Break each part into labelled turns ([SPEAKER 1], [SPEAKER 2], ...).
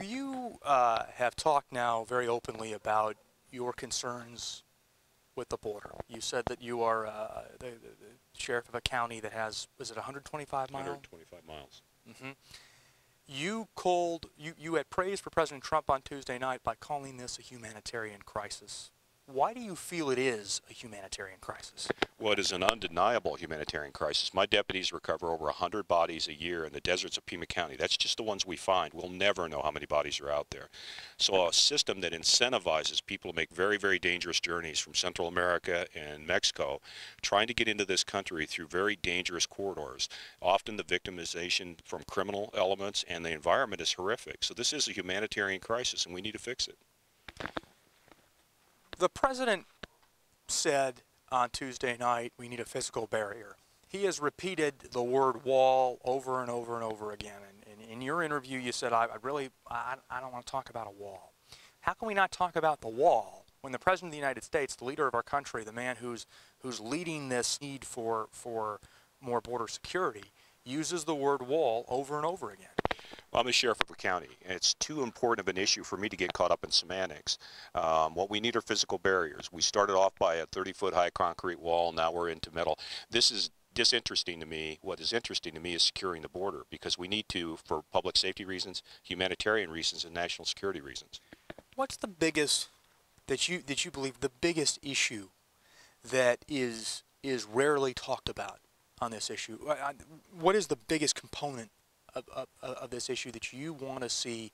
[SPEAKER 1] You have talked now very openly about your concerns with the border. You said that you are the sheriff of a county that has, is it 125 miles?
[SPEAKER 2] 125 miles.
[SPEAKER 1] Mm-hmm. You had praised for President Trump on Tuesday night by calling this a humanitarian crisis. Why do you feel it is a humanitarian crisis?
[SPEAKER 2] Well, it is an undeniable humanitarian crisis. My deputies recover over 100 bodies a year in the deserts of Pima County. That's just the ones we find. We'll never know how many bodies are out there. So a system that incentivizes people to make very, very dangerous journeys from Central America and Mexico, trying to get into this country through very dangerous corridors. Often the victimization from criminal elements and the environment is horrific. So this is a humanitarian crisis, and we need to fix it.
[SPEAKER 1] The president said on Tuesday night, we need a physical barrier. He has repeated the word wall over and over and over again. And in your interview, you said, I don't want to talk about a wall. How can we not talk about the wall when the president of the United States, the leader of our country, the man who's leading this need for more border security, uses the word wall over and over again?
[SPEAKER 2] Well, I'm the sheriff of a county, and it's too important of an issue for me to get caught up in semantics. What we need are physical barriers. We started off by a 30-foot high concrete wall. Now we're into metal. This is disinteresting to me. What is interesting to me is securing the border, because we need to for public safety reasons, humanitarian reasons, and national security reasons.
[SPEAKER 1] What's the biggest that you believe the biggest issue that is rarely talked about on this issue? What is the biggest component of this issue that you want to see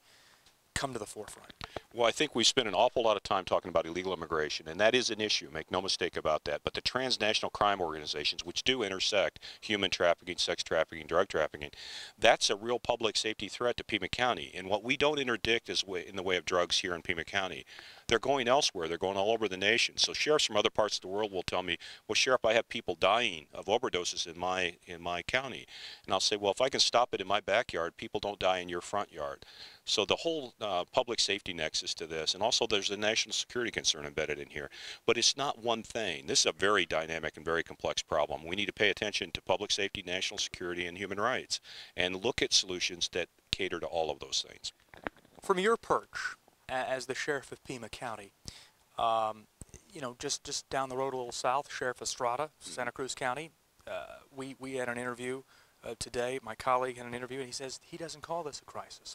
[SPEAKER 1] come to the forefront?
[SPEAKER 2] Well, I think we spend an awful lot of time talking about illegal immigration, and that is an issue, make no mistake about that. But the transnational crime organizations, which do intersect human trafficking, sex trafficking, drug trafficking, that's a real public safety threat to Pima County. And what we don't interdict is in the way of drugs here in Pima County. They're going elsewhere. They're going all over the nation. So sheriffs from other parts of the world will tell me, well, Sheriff, I have people dying of overdoses in my county. And I'll say, well, if I can stop it in my backyard, people don't die in your front yard. So the whole public safety nexus to this, and also there's a national security concern embedded in here. But it's not one thing. This is a very dynamic and very complex problem. We need to pay attention to public safety, national security, and human rights, and look at solutions that cater to all of those things.
[SPEAKER 1] From your perch as the sheriff of Pima County, you know, just down the road a little south, Sheriff Estrada, Santa Cruz County, we had an interview today. My colleague had an interview, and he says he doesn't call this a crisis,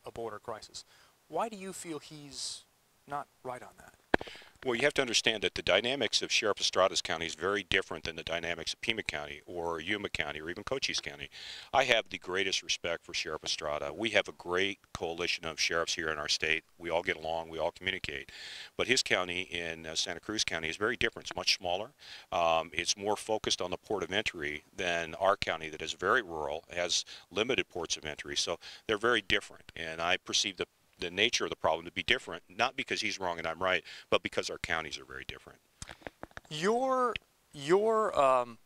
[SPEAKER 1] a border crisis. Why do you feel he's not right on that?
[SPEAKER 2] Well, you have to understand that the dynamics of Sheriff Estrada's county is very different than the dynamics of Pima County or Yuma County or even Cochise County. I have the greatest respect for Sheriff Estrada. We have a great coalition of sheriffs here in our state. We all get along. We all communicate. But his county in Santa Cruz County is very different. It's much smaller. It's more focused on the port of entry than our county that is very rural, has limited ports of entry. So they're very different. And I perceive the nature of the problem to be different, not because he's wrong and I'm right, but because our counties are very different.
[SPEAKER 1] Your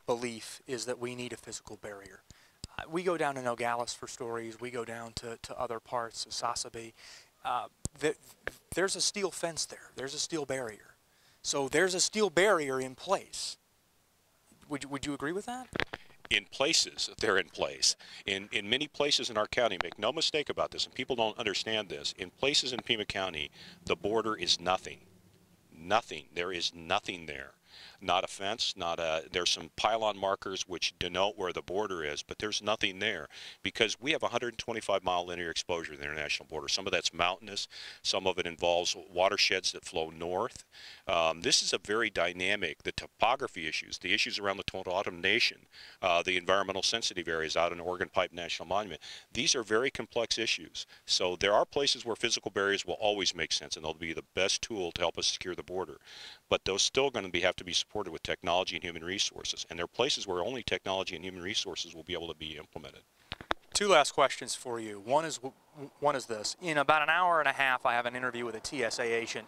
[SPEAKER 1] belief is that we need a physical barrier. We go down to Nogales for stories. We go down to other parts of Sasabe. There's a steel fence there. There's a steel barrier. So there's a steel barrier in place. Would you agree with that?
[SPEAKER 2] In places, they're in place. In many places in our county, make no mistake about this, and people don't understand this, in places in Pima County, the border is nothing. Nothing. There is nothing there. Not a fence, there's some pylon markers which denote where the border is, but there's nothing there because we have 125-mile linear exposure to the international border. Some of that's mountainous, some of it involves watersheds that flow north. This is a very dynamic, the topography issues, the issues around the Tohono O'odham Nation, the environmental sensitive areas out in Oregon Pipe National Monument. These are very complex issues. So there are places where physical barriers will always make sense and they'll be the best tool to help us secure the border. But those still going to have to be supported with technology and human resources. And there are places where only technology and human resources will be able to be implemented.
[SPEAKER 1] Two last questions for you. One is this. In about an hour and a half, I have an interview with a TSA agent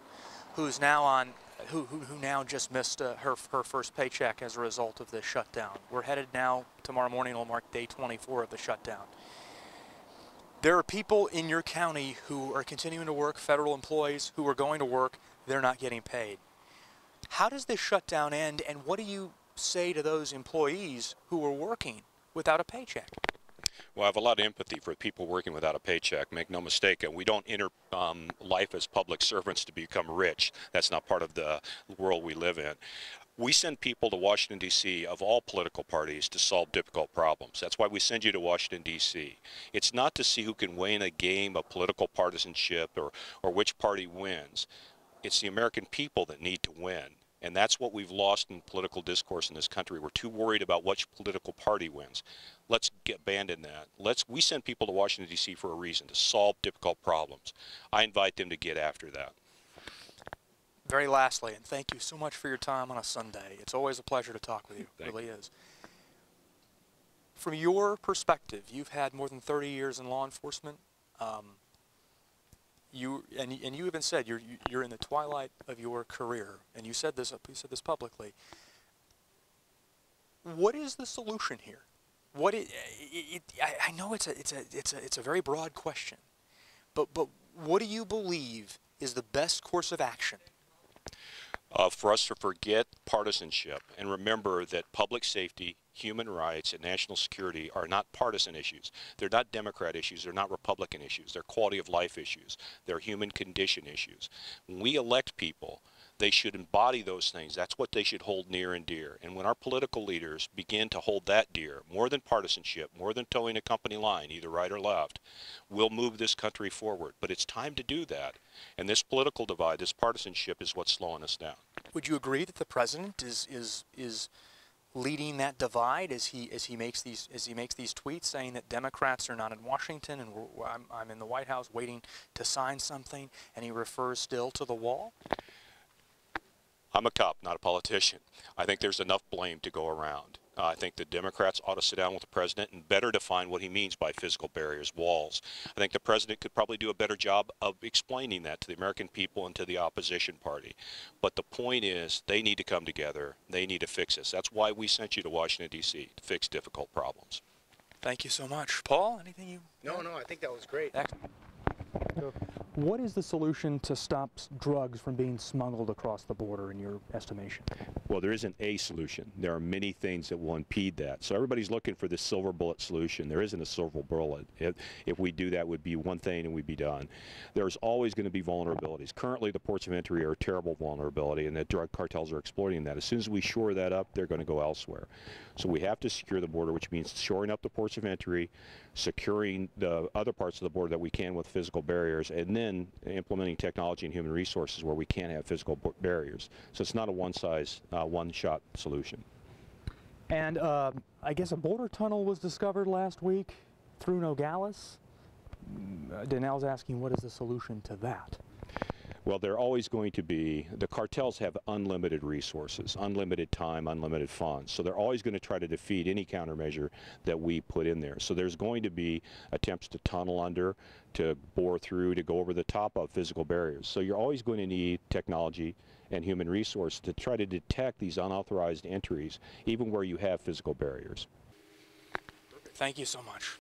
[SPEAKER 1] who's now on, who now just missed her first paycheck as a result of this shutdown. We're headed now, tomorrow morning will mark day 24 of the shutdown. There are people in your county who are continuing to work, federal employees who are going to work, they're not getting paid. How does this shutdown end, and what do you say to those employees who are working without a paycheck?
[SPEAKER 2] Well, I have a lot of empathy for people working without a paycheck. Make no mistake, we don't enter life as public servants to become rich. That's not part of the world we live in. We send people to Washington, D.C. of all political parties to solve difficult problems. That's why we send you to Washington, D.C. It's not to see who can win a game of political partisanship or which party wins. It's the American people that need to win. And that's what we've lost in political discourse in this country. We're too worried about which political party wins. Let's abandon that. We send people to Washington, D.C. for a reason, to solve difficult problems. I invite them to get after that.
[SPEAKER 1] Very lastly, and thank you so much for your time on a Sunday. It's always a pleasure to talk with you. It really is. From your perspective, you've had more than 30 years in law enforcement. You even said you're in the twilight of your career, and you said this publicly. What is the solution here? I know it's a very broad question, but what do you believe is the best course of action?
[SPEAKER 2] For us to forget partisanship and remember that public safety, human rights, and national security are not partisan issues. They're not Democrat issues. They're not Republican issues. They're quality of life issues. They're human condition issues. When we elect people, they should embody those things. That's what they should hold near and dear. And when our political leaders begin to hold that dear, more than partisanship, more than towing a company line, either right or left, we'll move this country forward. But it's time to do that. And this political divide, this partisanship, is what's slowing us down.
[SPEAKER 1] Would you agree that the president is leading that divide as he makes these tweets saying that Democrats are not in Washington and I'm in the White House waiting to sign something, and he refers still to the wall?
[SPEAKER 2] I'm a cop, not a politician. I think there's enough blame to go around. I think the Democrats ought to sit down with the president and better define what he means by physical barriers, walls. I think the president could probably do a better job of explaining that to the American people and to the opposition party. But the point is, they need to come together. They need to fix this. That's why we sent you to Washington, D.C., to fix difficult problems.
[SPEAKER 1] Thank you so much. Paul, anything you...
[SPEAKER 3] No, I think that was great.
[SPEAKER 1] Excellent. What is the solution to stop drugs from being smuggled across the border in your estimation?
[SPEAKER 2] Well, there isn't a solution. There are many things that will impede that. So everybody's looking for the silver bullet solution. There isn't a silver bullet. If we do that, would be one thing and we'd be done. There's always going to be vulnerabilities. Currently, the ports of entry are a terrible vulnerability, and the drug cartels are exploiting that. As soon as we shore that up, they're going to go elsewhere. So we have to secure the border, which means shoring up the ports of entry, securing the other parts of the border that we can with physical barriers, and then implementing technology and human resources where we can have physical barriers. So it's not a one-size, one-shot solution.
[SPEAKER 1] And I guess a border tunnel was discovered last week through Nogales. Danelle's asking, what is the solution to that?
[SPEAKER 2] Well, they're always going to be, the cartels have unlimited resources, unlimited time, unlimited funds. So they're always going to try to defeat any countermeasure that we put in there. So there's going to be attempts to tunnel under, to bore through, to go over the top of physical barriers. So you're always going to need technology and human resource to try to detect these unauthorized entries, even where you have physical barriers.
[SPEAKER 1] Thank you so much.